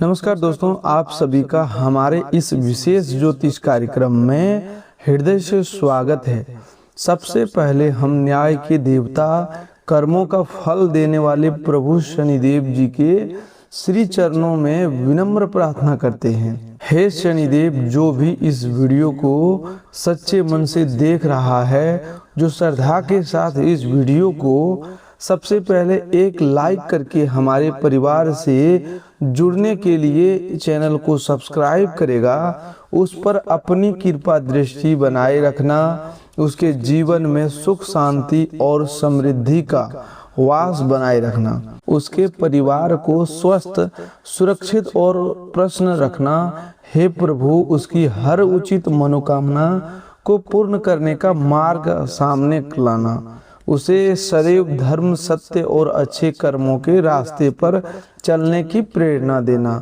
नमस्कार दोस्तों, आप सभी का हमारे इस विशेष ज्योतिष कार्यक्रम में हृदय से स्वागत है। सबसे पहले हम न्याय के देवता, कर्मों का फल देने वाले प्रभु शनिदेव जी के श्री चरणों में विनम्र प्रार्थना करते हैं। हे शनिदेव, जो भी इस वीडियो को सच्चे मन से देख रहा है, जो श्रद्धा के साथ इस वीडियो को सबसे पहले एक लाइक करके हमारे परिवार से जुड़ने के लिए चैनल को सब्सक्राइब करेगा, उस पर अपनी कृपा दृष्टि बनाए रखना, उसके जीवन में सुख शांति और समृद्धि का वास बनाए रखना, उसके परिवार को स्वस्थ, सुरक्षित और प्रसन्न रखना। हे प्रभु, उसकी हर उचित मनोकामना को पूर्ण करने का मार्ग सामने लाना, उसे सदैव धर्म, सत्य और अच्छे कर्मों के रास्ते पर चलने की प्रेरणा देना।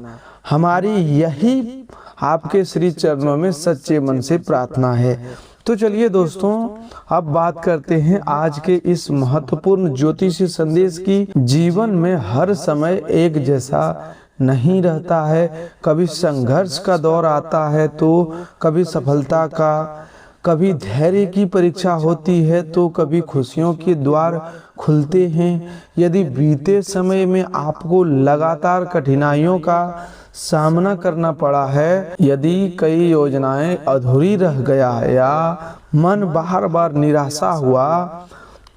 हमारी यही आपके श्री चरणों में सच्चे मन से प्रार्थना है। तो चलिए दोस्तों, अब बात करते हैं आज के इस महत्वपूर्ण ज्योतिषीय संदेश की। जीवन में हर समय एक जैसा नहीं रहता है। कभी संघर्ष का दौर आता है तो कभी सफलता का, कभी धैर्य की परीक्षा होती है तो कभी खुशियों के द्वार खुलते हैं। यदि बीते समय में आपको लगातार कठिनाइयों का सामना करना पड़ा है, यदि कई योजनाएं अधूरी रह गया या मन बार बार निराशा हुआ,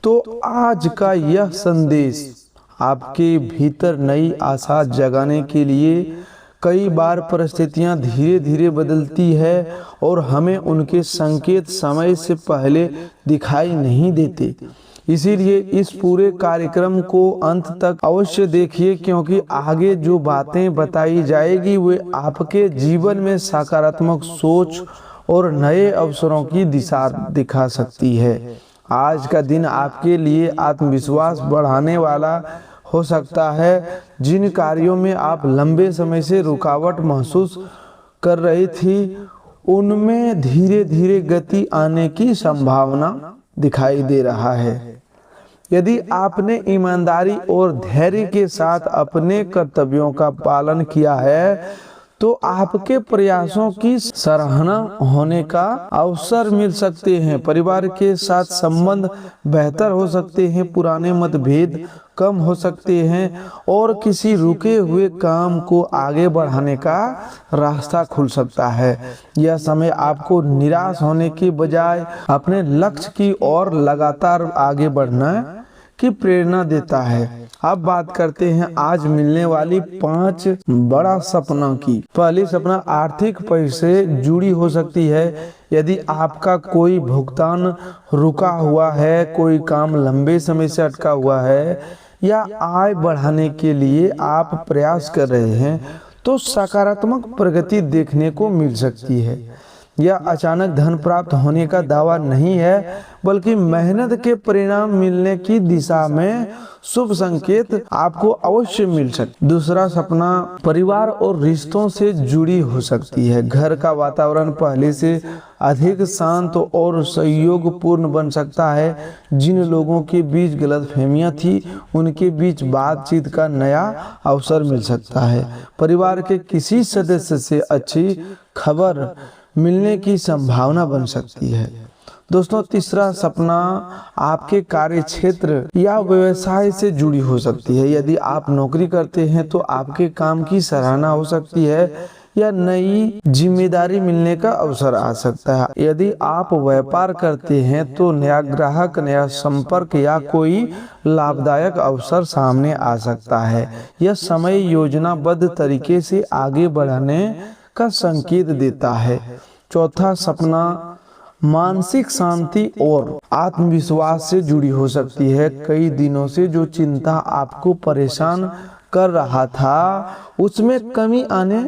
तो आज का यह संदेश आपके भीतर नई आशा जगाने के लिए। कई बार परिस्थितियां धीरे धीरे बदलती है और हमें उनके संकेत समय से पहले दिखाई नहीं देते। इसीलिए इस पूरे कार्यक्रम को अंत तक अवश्य देखिए, क्योंकि आगे जो बातें बताई जाएगी वे आपके जीवन में सकारात्मक सोच और नए अवसरों की दिशा दिखा सकती है। आज का दिन आपके लिए आत्मविश्वास बढ़ाने वाला हो सकता है। जिन कार्यों में आप लंबे समय से रुकावट महसूस कर रही थी, उनमें धीरे धीरे गति आने की संभावना दिखाई दे रहा है। यदि आपने ईमानदारी और धैर्य के साथ अपने कर्तव्यों का पालन किया है, तो आपके प्रयासों की सराहना होने का अवसर मिल सकते हैं। परिवार के साथ संबंध बेहतर हो सकते हैं, पुराने मतभेद कम हो सकते हैं और किसी रुके हुए काम को आगे बढ़ाने का रास्ता खुल सकता है। यह समय आपको निराश होने के बजाय अपने लक्ष्य की ओर लगातार आगे बढ़ना की प्रेरणा देता है। अब बात करते हैं आज मिलने वाली 5 बड़ा सपना की। पहली सपना आर्थिक पैसे जुड़ी हो सकती है। यदि आपका कोई भुगतान रुका हुआ है, कोई काम लंबे समय से अटका हुआ है या आय बढ़ाने के लिए आप प्रयास कर रहे हैं, तो सकारात्मक प्रगति देखने को मिल सकती है। यह अचानक धन प्राप्त होने का दावा नहीं है, बल्कि मेहनत के परिणाम मिलने की दिशा में शुभ संकेत आपको अवश्य मिल सकते। दूसरा सपना परिवार और रिश्तों से जुड़ी हो सकती है। घर का वातावरण पहले से अधिक शांत और सहयोगपूर्ण बन सकता है। जिन लोगों के बीच गलतफहमियां थी, उनके बीच बातचीत का नया अवसर मिल सकता है। परिवार के किसी सदस्य से अच्छी खबर मिलने की संभावना बन सकती है। दोस्तों, तीसरा सपना आपके कार्य क्षेत्र या व्यवसाय से जुड़ी हो सकती है। यदि आप नौकरी करते हैं तो आपके काम की सराहना हो सकती है या नई जिम्मेदारी मिलने का अवसर आ सकता है। यदि आप व्यापार करते हैं तो नया ग्राहक, नया संपर्क या कोई लाभदायक अवसर सामने आ सकता है। यह समय योजनाबद्ध तरीके से आगे बढ़ाने का संकेत देता है। चौथा सपना मानसिक शांति और आत्मविश्वास से जुड़ी हो सकती है। कई दिनों से जो चिंता आपको परेशान कर रहा था, उसमें कमी आने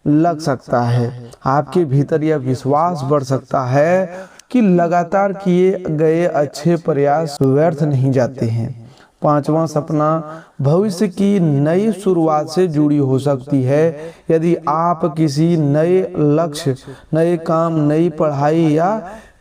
लग सकता है। आपके भीतर यह विश्वास बढ़ सकता है कि लगातार किए गए अच्छे प्रयास व्यर्थ नहीं जाते हैं। पांचवा सपना भविष्य की नई शुरुआत से जुड़ी हो सकती है। यदि आप किसी नए लक्ष्य, नए काम, नई पढ़ाई या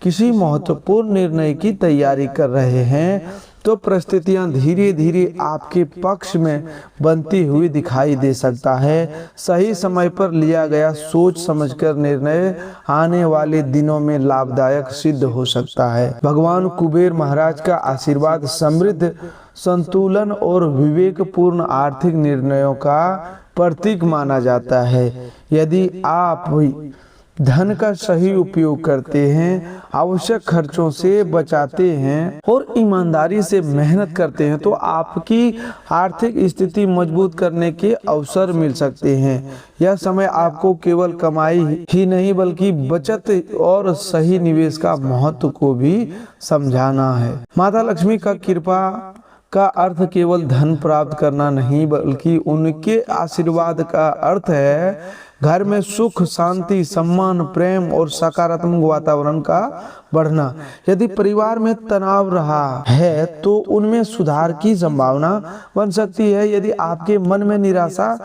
किसी महत्वपूर्ण निर्णय की तैयारी कर रहे हैं, तो परिस्थितियां धीरे धीरे आपके पक्ष में बनती हुई दिखाई दे सकता है। सही समय पर लिया गया सोच समझकर निर्णय आने वाले दिनों में लाभदायक सिद्ध हो सकता है। भगवान कुबेर महाराज का आशीर्वाद समृद्ध, संतुलन और विवेकपूर्ण आर्थिक निर्णयों का प्रतीक माना जाता है। यदि आप धन का सही उपयोग करते हैं, आवश्यक खर्चों से बचाते हैं और ईमानदारी से मेहनत करते हैं तो आपकी आर्थिक स्थिति मजबूत करने के अवसर मिल सकते हैं। यह समय आपको केवल कमाई ही नहीं बल्कि बचत और सही निवेश का महत्व को भी समझाना है। माता लक्ष्मी का कृपा का अर्थ केवल धन प्राप्त करना नहीं बल्कि उनके आशीर्वाद का अर्थ है घर में सुख, शांति, सम्मान, प्रेम और सकारात्मक वातावरण का बढ़ना। यदि परिवार में तनाव रहा है तो उनमें सुधार की संभावना बन सकती है। यदि आपके मन में निराशा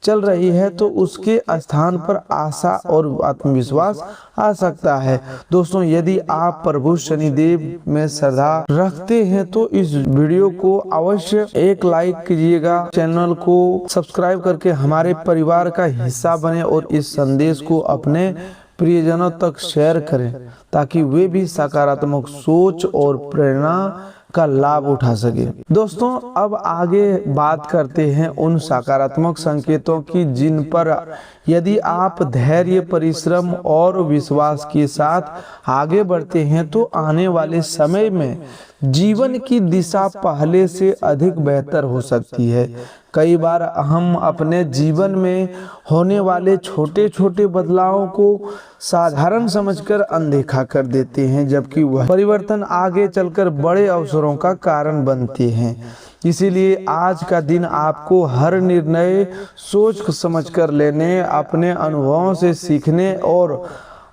चल रही है तो उसके स्थान पर आशा और आत्मविश्वास आ सकता है। दोस्तों, यदि आप प्रभु शनिदेव में श्रद्धा रखते हैं तो इस वीडियो को अवश्य एक लाइक कीजिएगा, चैनल को सब्सक्राइब करके हमारे परिवार का हिस्सा बने और इस संदेश को अपने प्रियजनों तक शेयर करें ताकि वे भी सकारात्मक सोच और प्रेरणा का लाभ उठा सके। दोस्तों, अब आगे बात करते हैं उन सकारात्मक संकेतों की जिन पर यदि आप धैर्य, परिश्रम और विश्वास के साथ आगे बढ़ते हैं तो आने वाले समय में जीवन की दिशा पहले से अधिक बेहतर हो सकती है। कई बार हम अपने जीवन में होने वाले छोटे छोटे बदलावों को साधारण समझकर अनदेखा कर देते हैं, जबकि वह परिवर्तन आगे चलकर बड़े अवसरों का कारण बनते हैं। इसीलिए आज का दिन आपको हर निर्णय सोच समझकर लेने, अपने अनुभवों से सीखने और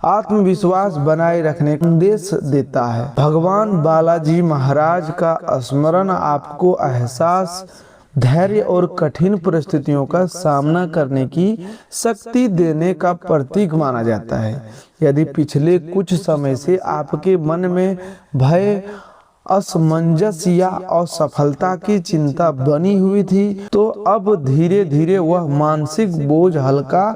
आत्मविश्वास बनाए रखने का संदेश देता है। भगवान बालाजी महाराज का स्मरण आपको एहसास, धैर्य और कठिन परिस्थितियों का सामना करने की शक्ति देने का प्रतीक माना जाता है। यदि पिछले कुछ समय से आपके मन में भय, असमंजस या असफलता की चिंता बनी हुई थी तो अब धीरे धीरे वह मानसिक बोझ हल्का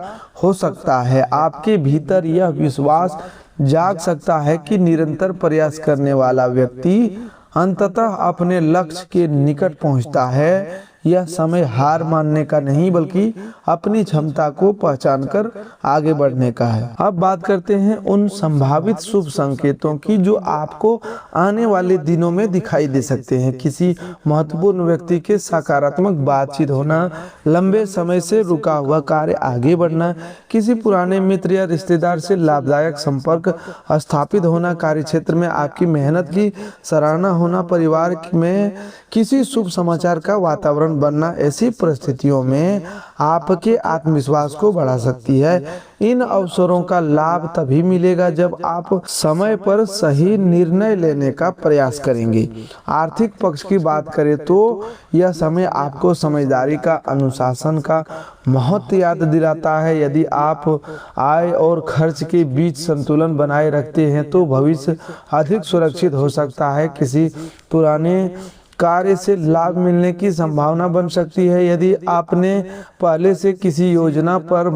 हो सकता है। आपके भीतर यह विश्वास जाग सकता है कि निरंतर प्रयास करने वाला व्यक्ति अंततः अपने लक्ष्य के निकट पहुंचता है। यह समय हार मानने का नहीं बल्कि अपनी क्षमता को पहचानकर आगे बढ़ने का है। अब बात करते हैं उन संभावित शुभ संकेतों की जो आपको आने वाले दिनों में दिखाई दे सकते हैं। किसी महत्वपूर्ण व्यक्ति के सकारात्मक बातचीत होना, लंबे समय से रुका हुआ कार्य आगे बढ़ना, किसी पुराने मित्र या रिश्तेदार से लाभदायक संपर्क स्थापित होना, कार्यक्षेत्र में आपकी मेहनत की सराहना होना, परिवार में किसी शुभ समाचार का वातावरण बनना, ऐसी परिस्थितियों में आपके आत्मविश्वास को बढ़ा सकती है। इन अवसरों का लाभ तभी मिलेगा जब आप समय पर सही निर्णय लेने का प्रयास करेंगे। आर्थिक पक्ष की बात करें तो यह समय आपको समझदारी का, अनुशासन का महत्व याद दिलाता है। यदि आप आय और खर्च के बीच संतुलन बनाए रखते हैं तो भविष्य अधिक सुरक्षित हो सकता है। किसी पुराने कार्य से लाभ मिलने की संभावना बन सकती है। यदि आपने पहले से किसी योजना पर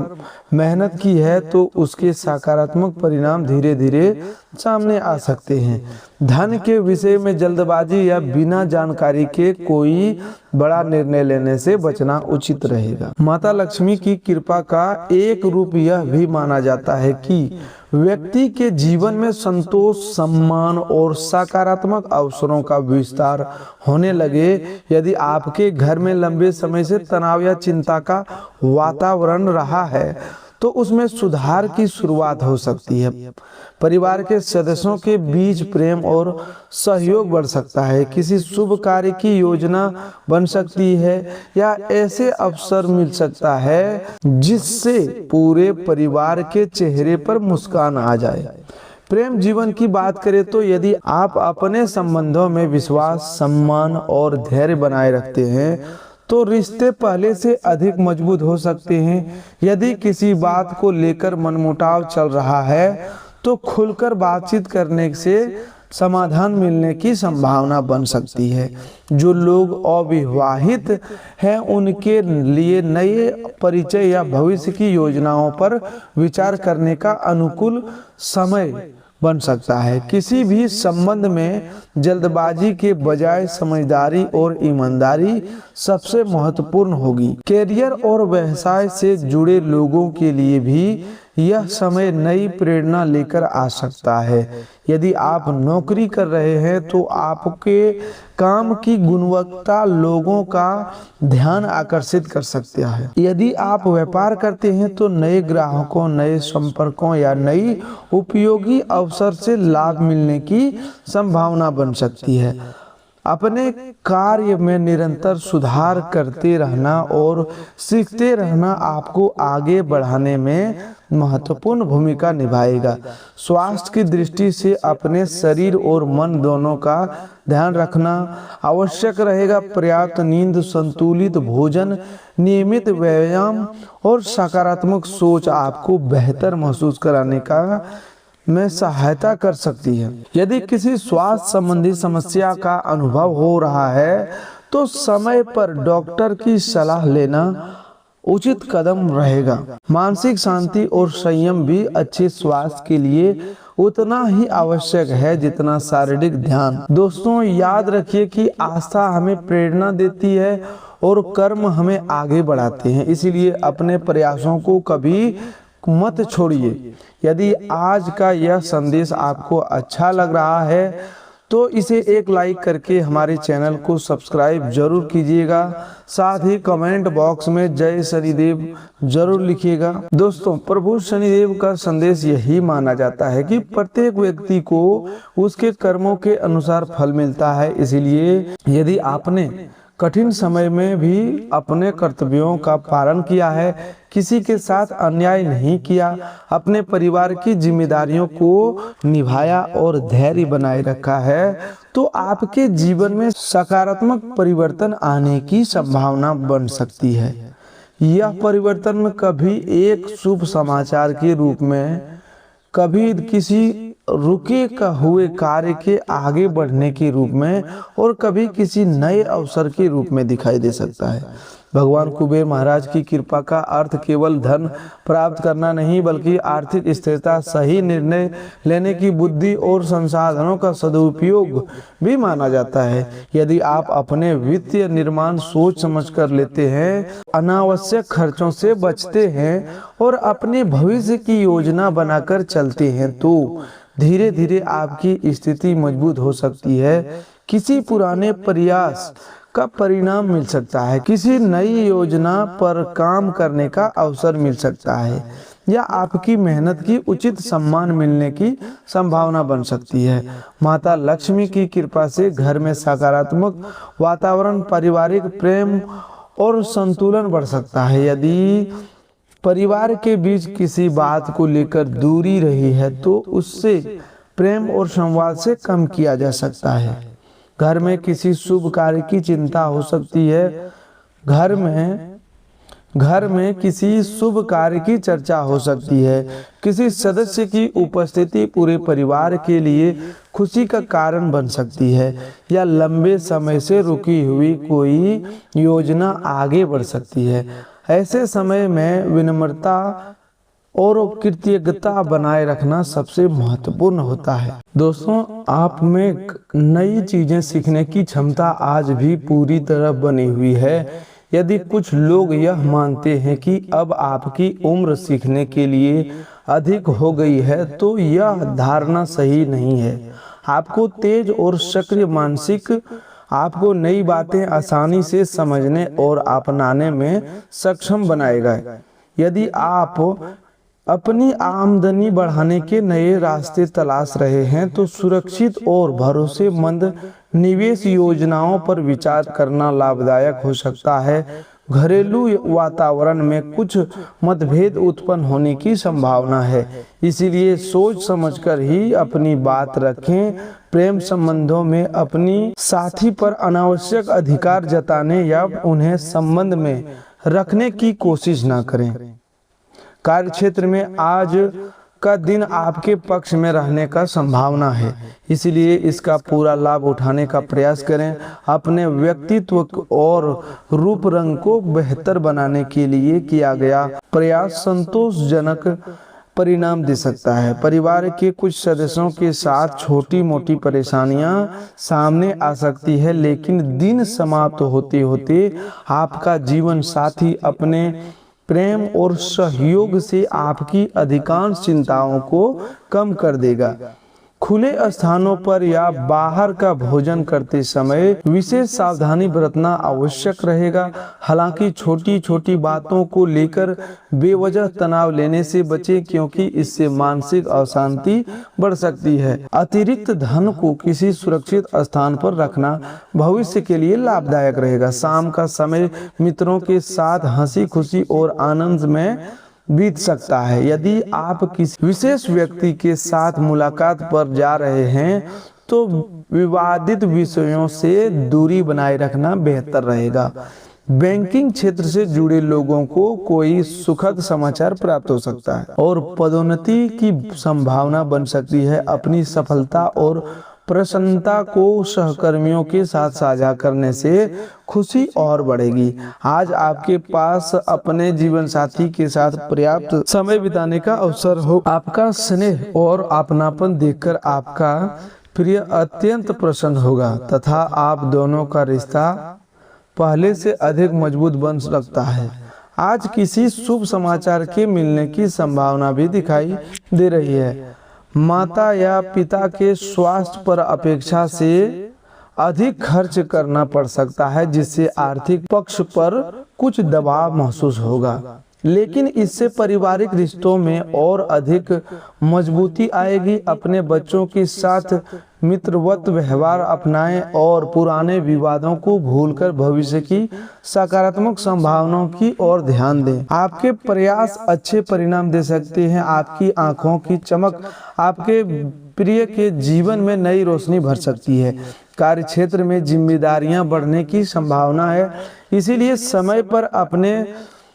मेहनत की है तो उसके सकारात्मक परिणाम धीरे धीरे सामने आ सकते हैं। धन के विषय में जल्दबाजी या बिना जानकारी के कोई बड़ा निर्णय लेने से बचना उचित रहेगा। माता लक्ष्मी की कृपा का एक रूप यह भी माना जाता है कि व्यक्ति के जीवन में संतोष, सम्मान और सकारात्मक अवसरों का विस्तार होने लगे। यदि आपके घर में लंबे समय से तनाव या चिंता का वातावरण रहा है तो उसमें सुधार की शुरुआत हो सकती है। परिवार के सदस्यों के बीच प्रेम और सहयोग बढ़ सकता है। किसी शुभ कार्य की योजना बन सकती है या ऐसे अवसर मिल सकता है जिससे पूरे परिवार के चेहरे पर मुस्कान आ जाए। प्रेम जीवन की बात करें तो यदि आप अपने संबंधों में विश्वास, सम्मान और धैर्य बनाए रखते हैं तो रिश्ते पहले से अधिक मजबूत हो सकते हैं। यदि किसी बात को लेकर मनमुटाव चल रहा है तो खुलकर बातचीत करने से समाधान मिलने की संभावना बन सकती है। जो लोग अविवाहित हैं उनके लिए नए परिचय या भविष्य की योजनाओं पर विचार करने का अनुकूल समय बन सकता है। किसी भी संबंध में जल्दबाजी के बजाय समझदारी और ईमानदारी सबसे महत्वपूर्ण होगी। कैरियर और व्यवसाय से जुड़े लोगों के लिए भी यह समय नई प्रेरणा लेकर आ सकता है। यदि आप नौकरी कर रहे हैं तो आपके काम की गुणवत्ता लोगों का ध्यान आकर्षित कर सकता है। यदि आप व्यापार करते हैं तो नए ग्राहकों, नए संपर्कों या नई उपयोगी अवसर से लाभ मिलने की संभावना बन सकती है। अपने कार्य में निरंतर सुधार करते रहना और सीखते रहना आपको आगे बढ़ाने में महत्वपूर्ण भूमिका निभाएगा। स्वास्थ्य की दृष्टि से अपने शरीर और मन दोनों का ध्यान रखना आवश्यक रहेगा। पर्याप्त नींद, संतुलित भोजन, नियमित व्यायाम और सकारात्मक सोच आपको बेहतर महसूस कराने का में सहायता कर सकती है। यदि किसी स्वास्थ्य संबंधी समस्या का अनुभव हो रहा है तो समय पर डॉक्टर की सलाह लेना उचित कदम रहेगा। मानसिक शांति और संयम भी अच्छे स्वास्थ्य के लिए उतना ही आवश्यक है जितना शारीरिक ध्यान। दोस्तों, याद रखिए कि आस्था हमें प्रेरणा देती है और कर्म हमें आगे बढ़ाते हैं। इसीलिए अपने प्रयासों को कभी मत छोड़िए। यदि आज का यह संदेश आपको अच्छा लग रहा है तो इसे एक लाइक करके हमारे चैनल को सब्सक्राइब जरूर कीजिएगा। साथ ही कमेंट बॉक्स में जय शनिदेव जरूर लिखिएगा। दोस्तों, प्रभु शनिदेव का संदेश यही माना जाता है कि प्रत्येक व्यक्ति को उसके कर्मों के अनुसार फल मिलता है। इसीलिए यदि आपने कठिन समय में भी अपने कर्तव्यों का पालन किया है, किसी के साथ अन्याय नहीं किया, अपने परिवार की जिम्मेदारियों को निभाया और धैर्य बनाए रखा है, तो आपके जीवन में सकारात्मक परिवर्तन आने की संभावना बन सकती है। यह परिवर्तन कभी एक शुभ समाचार के रूप में, कभी किसी रुके हुए कार्य के आगे बढ़ने के रूप में और कभी किसी नए अवसर के रूप में दिखाई दे सकता है। भगवान कुबेर महाराज की कृपा का अर्थ केवल धन प्राप्त करना नहीं बल्कि आर्थिक स्थिरता, सही निर्णय लेने की बुद्धि और संसाधनों का सदुपयोग भी माना जाता है। यदि आप अपने वित्तीय निर्माण सोच समझ कर लेते हैं, अनावश्यक खर्चों से बचते हैं और अपने भविष्य की योजना बनाकर चलते हैं तो धीरे धीरे आपकी स्थिति मजबूत हो सकती है। किसी पुराने प्रयास का परिणाम मिल सकता है, किसी नई योजना पर काम करने का अवसर मिल सकता है या आपकी मेहनत की उचित सम्मान मिलने की संभावना बन सकती है। माता लक्ष्मी की कृपा से घर में सकारात्मक वातावरण, पारिवारिक प्रेम और संतुलन बढ़ सकता है। यदि परिवार के बीच किसी बात को लेकर दूरी रही है तो उससे प्रेम और संवाद से कम किया जा सकता है। घर में किसी शुभ कार्य की चिंता हो सकती है। घर में किसी शुभ कार्य की चर्चा हो सकती है। किसी सदस्य की उपस्थिति पूरे परिवार के लिए खुशी का कारण बन सकती है या लंबे समय से रुकी हुई कोई योजना आगे बढ़ सकती है। ऐसे समय में विनम्रता और कृतज्ञता बनाए रखना सबसे महत्वपूर्ण होता है। दोस्तों, आप में नई चीजें सीखने की क्षमता आज भी पूरी तरह बनी हुई है। यदि कुछ लोग यह मानते हैं कि अब आपकी उम्र सीखने के लिए अधिक हो गई है तो यह धारणा सही नहीं है। आपको तेज और सक्रिय मानसिक आपको नई बातें आसानी से समझने और अपनाने में सक्षम बनाएगा। यदि आप अपनी आमदनी बढ़ाने के नए रास्ते तलाश रहे हैं तो सुरक्षित और भरोसेमंद निवेश योजनाओं पर विचार करना लाभदायक हो सकता है। घरेलू वातावरण में कुछ मतभेद उत्पन्न होने की संभावना है, इसीलिए सोच समझकर ही अपनी बात रखें। प्रेम संबंधों में अपनी साथी पर अनावश्यक अधिकार जताने या उन्हें संबंध में रखने की कोशिश न करें। कार्य क्षेत्र में आज का दिन आपके पक्ष में रहने का संभावना है, इसलिए इसका पूरा लाभ उठाने का प्रयास करें। अपने व्यक्तित्व और रूप रंग को बेहतर बनाने के लिए किया गया प्रयास संतोषजनक परिणाम दे सकता है। परिवार के कुछ सदस्यों के साथ छोटी मोटी परेशानियां सामने आ सकती है, लेकिन दिन समाप्त होते होते आपका जीवन साथी अपने प्रेम और सहयोग से आपकी अधिकांश चिंताओं को कम कर देगा। खुले स्थानों पर या बाहर का भोजन करते समय विशेष सावधानी बरतना आवश्यक रहेगा। हालांकि छोटी छोटी बातों को लेकर बेवजह तनाव लेने से बचें, क्योंकि इससे मानसिक अशांति बढ़ सकती है। अतिरिक्त धन को किसी सुरक्षित स्थान पर रखना भविष्य के लिए लाभदायक रहेगा। शाम का समय मित्रों के साथ हंसी खुशी और आनंद में बीत सकता है। यदि आप किसी विशेष व्यक्ति के साथ मुलाकात पर जा रहे हैं तो विवादित विषयों से दूरी बनाए रखना बेहतर रहेगा। बैंकिंग क्षेत्र से जुड़े लोगों को कोई सुखद समाचार प्राप्त हो सकता है और पदोन्नति की संभावना बन सकती है। अपनी सफलता और प्रसन्नता को सहकर्मियों के साथ साझा करने से खुशी और बढ़ेगी। आज आपके पास अपने जीवन साथी के साथ पर्याप्त समय बिताने का अवसर हो। आपका स्नेह और अपनापन देखकर आपका प्रिय अत्यंत प्रसन्न होगा तथा आप दोनों का रिश्ता पहले से अधिक मजबूत बन सकता है। आज किसी शुभ समाचार के मिलने की संभावना भी दिखाई दे रही है। माता या पिता के स्वास्थ्य पर अपेक्षा से अधिक खर्च करना पड़ सकता है, जिससे आर्थिक पक्ष पर कुछ दबाव महसूस होगा, लेकिन इससे पारिवारिक रिश्तों में और अधिक मजबूती आएगी। अपने बच्चों के साथ मित्रवत व्यवहार अपनाएं और पुराने विवादों को भूलकर भविष्य की सकारात्मक संभावनाओं की ओर ध्यान दें। आपके प्रयास अच्छे परिणाम दे सकते हैं। आपकी आंखों की चमक आपके प्रिय के जीवन में नई रोशनी भर सकती है। कार्य क्षेत्र में जिम्मेदारियां बढ़ने की संभावना है, इसीलिए समय पर अपने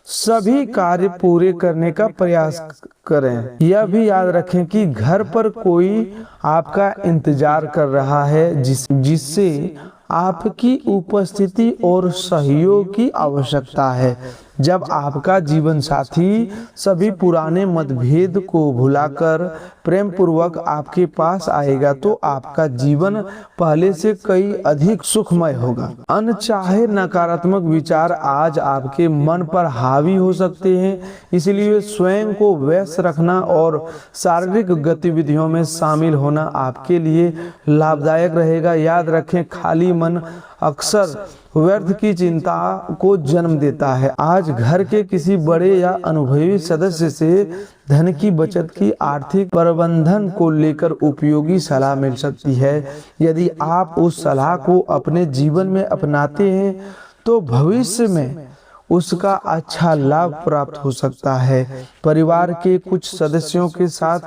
सभी कार्य पूरे करने का प्रयास करें। यह भी याद रखें कि घर पर कोई आपका इंतजार कर रहा है, जिससे आपकी उपस्थिति और सहयोग की आवश्यकता है। जब आपका जीवन साथी सभी पुराने मतभेद को भुलाकर प्रेम पूर्वक आपके पास आएगा तो आपका जीवन पहले से कई अधिक सुखमय होगा। अनचाहे नकारात्मक विचार आज आपके मन पर हावी हो सकते हैं, इसलिए स्वयं को व्यस्त रखना और शारीरिक गतिविधियों में शामिल होना आपके लिए लाभदायक रहेगा। याद रखें, खाली मन अक्सर व्यर्थ की चिंता को जन्म देता है। आज घर के किसी बड़े या अनुभवी सदस्य से धन की बचत की आर्थिक प्रबंधन को लेकर उपयोगी सलाह मिल सकती है। यदि आप उस सलाह को अपने जीवन में अपनाते हैं तो भविष्य में उसका अच्छा लाभ प्राप्त हो सकता है। परिवार के कुछ सदस्यों के साथ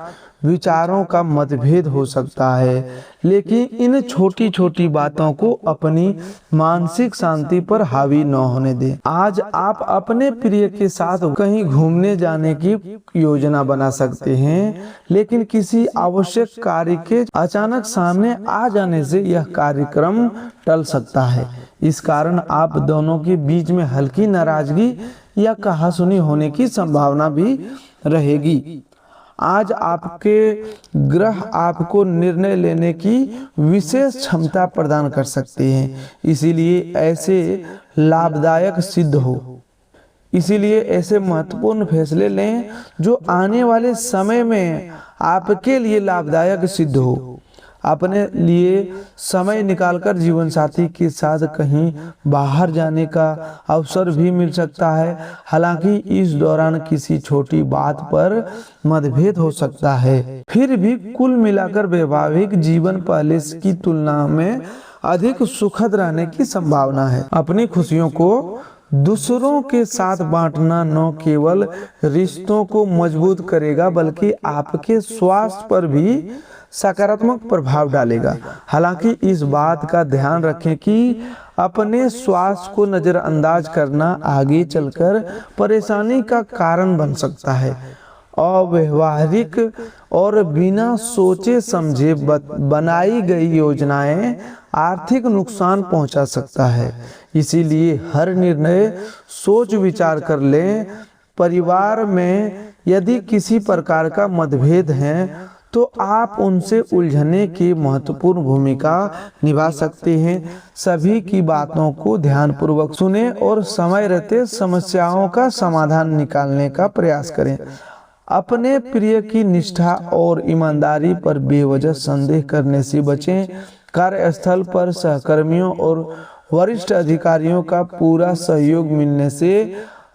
विचारों का मतभेद हो सकता है, लेकिन इन छोटी छोटी बातों को अपनी मानसिक शांति पर हावी न होने दें। आज आप अपने प्रिय के साथ कहीं घूमने जाने की योजना बना सकते हैं, लेकिन किसी आवश्यक कार्य के अचानक सामने आ जाने से यह कार्यक्रम टल सकता है। इस कारण आप दोनों के बीच में हल्की नाराजगी या कहासुनी होने की संभावना भी रहेगी। आज आपके ग्रह आपको निर्णय लेने की विशेष क्षमता प्रदान कर सकते हैं, इसीलिए ऐसे महत्वपूर्ण फैसले लें जो आने वाले समय में आपके लिए लाभदायक सिद्ध हो। अपने लिए समय निकालकर जीवन साथी के साथ कहीं बाहर जाने का अवसर भी मिल सकता है। हालांकि इस दौरान किसी छोटी बात पर मतभेद हो सकता है, फिर भी कुल मिलाकर वैवाहिक जीवन पहले की तुलना में अधिक सुखद रहने की संभावना है। अपनी खुशियों को दूसरों के साथ बांटना न केवल रिश्तों को मजबूत करेगा बल्कि आपके स्वास्थ्य पर भी सकारात्मक प्रभाव डालेगा। हालांकि इस बात का ध्यान रखें कि अपने स्वास्थ्य को नजरअंदाज करना आगे चलकर परेशानी का कारण बन सकता है अव्यवहारिक और बिना सोचे समझे बनाई गई योजनाएं आर्थिक नुकसान पहुंचा सकता है। इसीलिए हर निर्णय सोच विचार कर लें। परिवार में यदि किसी प्रकार का मतभेद है तो आप उनसे उलझने की महत्वपूर्ण भूमिका निभा सकते हैं। सभी की बातों को ध्यानपूर्वक सुनें और समय रहते समस्याओं का समाधान निकालने का प्रयास करें। अपने प्रिय की निष्ठा और ईमानदारी पर बेवजह संदेह करने से बचें। कार्यस्थल पर सहकर्मियों और वरिष्ठ अधिकारियों का पूरा सहयोग मिलने से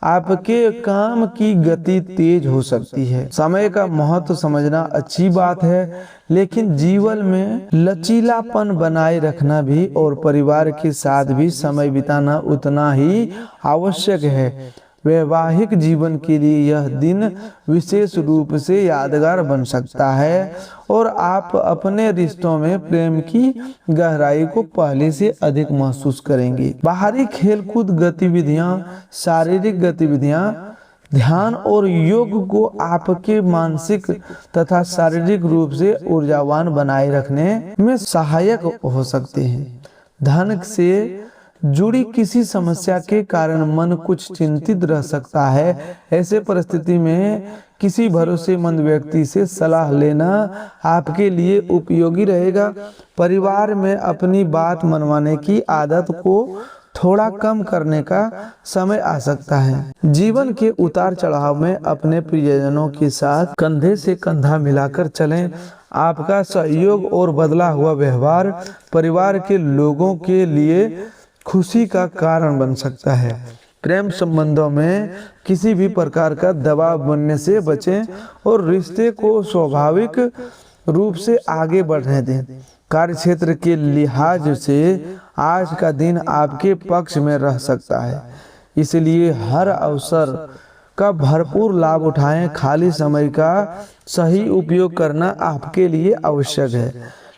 आपके काम की गति तेज हो सकती है। समय का महत्व समझना अच्छी बात है, लेकिन जीवन में लचीलापन बनाए रखना भी और परिवार के साथ भी समय बिताना उतना ही आवश्यक है। वैवाहिक जीवन के लिए यह दिन विशेष रूप से यादगार बन सकता है और आप अपने रिश्तों में प्रेम की गहराई को पहले से अधिक महसूस करेंगे। बाहरी खेलकूद गतिविधियां, शारीरिक गतिविधियां, ध्यान और योग को आपके मानसिक तथा शारीरिक रूप से ऊर्जावान बनाए रखने में सहायक हो सकते हैं। धन से जुड़ी किसी समस्या के कारण मन कुछ चिंतित रह सकता है। ऐसे परिस्थिति में किसी भरोसेमंद व्यक्ति से सलाह लेना आपके लिए उपयोगी रहेगा। परिवार में अपनी बात मनवाने की आदत को थोड़ा कम करने का समय आ सकता है। जीवन के उतार चढ़ाव में अपने प्रियजनों के साथ कंधे से कंधा मिलाकर चलें। आपका सहयोग और बदला हुआ व्यवहार परिवार के लोगों के लिए खुशी का कारण बन सकता है। प्रेम संबंधों में किसी भी प्रकार का दबाव बनने से बचें और रिश्ते को स्वाभाविक रूप से आगे बढ़ने दें। कार्यक्षेत्र के लिहाज से आज का दिन आपके पक्ष में रह सकता है, इसलिए हर अवसर का भरपूर लाभ उठाएं। खाली समय का सही उपयोग करना आपके लिए आवश्यक है,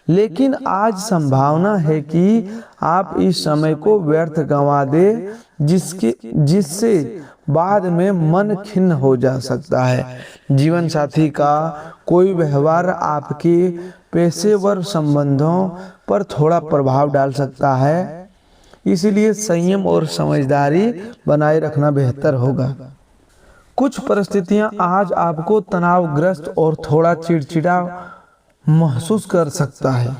लेकिन आज संभावना है कि आप इस समय को व्यर्थ गंवा दें, जिससे बाद में मन खिन्न हो जा सकता है। जीवन साथी का कोई व्यवहार आपके पेशेवर संबंधों पर थोड़ा प्रभाव डाल सकता है, इसलिए संयम और समझदारी बनाए रखना बेहतर होगा। कुछ परिस्थितियां आज आपको तनावग्रस्त और थोड़ा चिड़चिड़ा महसूस कर सकता है।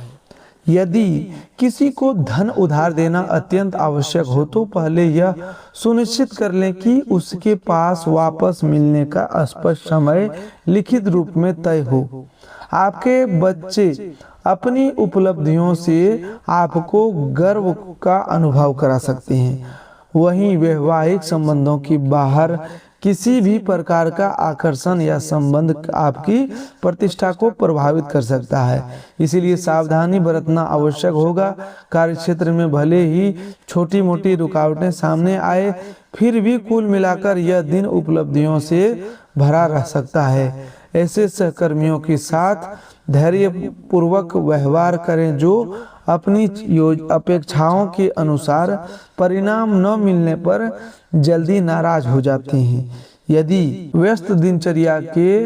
यदि किसी को धन उधार देना अत्यंत आवश्यक हो तो पहले यह सुनिश्चित कर लें कि उसके पास वापस मिलने का स्पष्ट समय लिखित रूप में तय हो। आपके बच्चे अपनी उपलब्धियों से आपको गर्व का अनुभव करा सकते हैं। वहीं वैवाहिक संबंधों की बाहर किसी भी प्रकार का आकर्षण या संबंध आपकी प्रतिष्ठा को प्रभावित कर सकता है, इसलिए सावधानी बरतना आवश्यक होगा। कार्यक्षेत्र में भले ही छोटी मोटी रुकावटें सामने आए, फिर भी कुल मिलाकर यह दिन उपलब्धियों से भरा रह सकता है। ऐसे सहकर्मियों के साथ धैर्यपूर्वक व्यवहार करें जो अपनी अपेक्षाओं के अनुसार परिणाम न मिलने पर जल्दी नाराज हो जाते हैं। यदि व्यस्त दिनचर्या के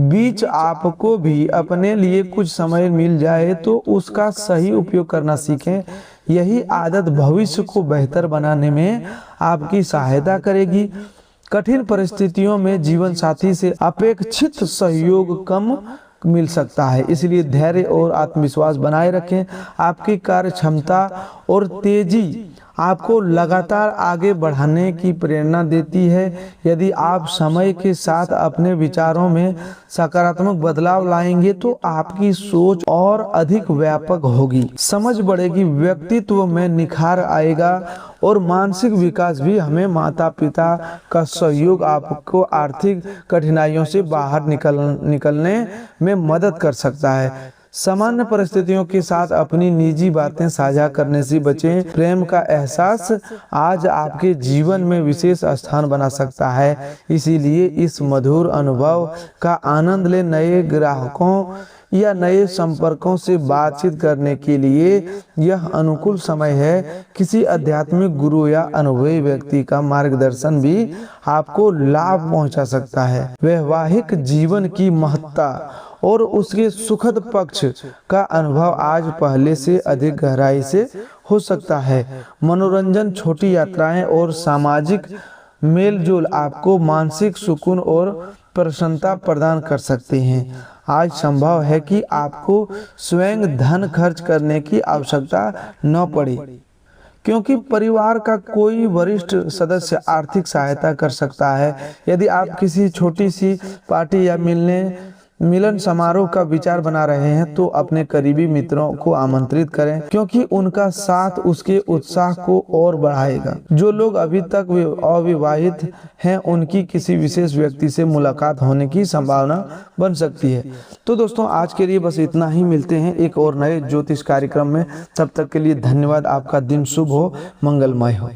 बीच आपको भी अपने लिए कुछ समय मिल जाए तो उसका सही उपयोग करना सीखें। यही आदत भविष्य को बेहतर बनाने में आपकी सहायता करेगी। कठिन परिस्थितियों में जीवन साथी से अपेक्षित सहयोग कम मिल सकता है, इसलिए धैर्य और आत्मविश्वास बनाए रखें। आपकी कार्य क्षमता और तेजी आपको लगातार आगे बढ़ाने की प्रेरणा देती है। यदि आप समय के साथ अपने विचारों में सकारात्मक बदलाव लाएंगे तो आपकी सोच और अधिक व्यापक होगी, समझ बढ़ेगी, व्यक्तित्व में निखार आएगा और मानसिक विकास भी। हमें माता पिता का सहयोग आपको आर्थिक कठिनाइयों से बाहर निकलने में मदद कर सकता है। सामान्य परिस्थितियों के साथ अपनी निजी बातें साझा करने से बचें। प्रेम का एहसास आज आपके जीवन में विशेष स्थान बना सकता है, इसीलिए इस मधुर अनुभव का आनंद लें। नए ग्राहकों या नए संपर्कों से बातचीत करने के लिए यह अनुकूल समय है। किसी आध्यात्मिक गुरु या अनुभवी व्यक्ति का मार्गदर्शन भी आपको लाभ पहुंचा सकता है। वैवाहिक जीवन की महत्ता और उसके सुखद पक्ष का अनुभव आज पहले से अधिक गहराई से हो सकता है। मनोरंजन, छोटी यात्राएं और सामाजिक मेलजोल आपको मानसिक सुकून और प्रसन्नता प्रदान कर सकते हैं। आज संभव है कि आपको स्वयं धन खर्च करने की आवश्यकता न पड़े, क्योंकि परिवार का कोई वरिष्ठ सदस्य आर्थिक सहायता कर सकता है। यदि आप किसी छोटी सी पार्टी या मिलन समारोह का विचार बना रहे हैं तो अपने करीबी मित्रों को आमंत्रित करें, क्योंकि उनका साथ उसके उत्साह को और बढ़ाएगा। जो लोग अभी तक अविवाहित हैं उनकी किसी विशेष व्यक्ति से मुलाकात होने की संभावना बन सकती है। तो दोस्तों, आज के लिए बस इतना ही। मिलते हैं एक और नए ज्योतिष कार्यक्रम में। तब तक के लिए धन्यवाद। आपका दिन शुभ हो, मंगलमय हो।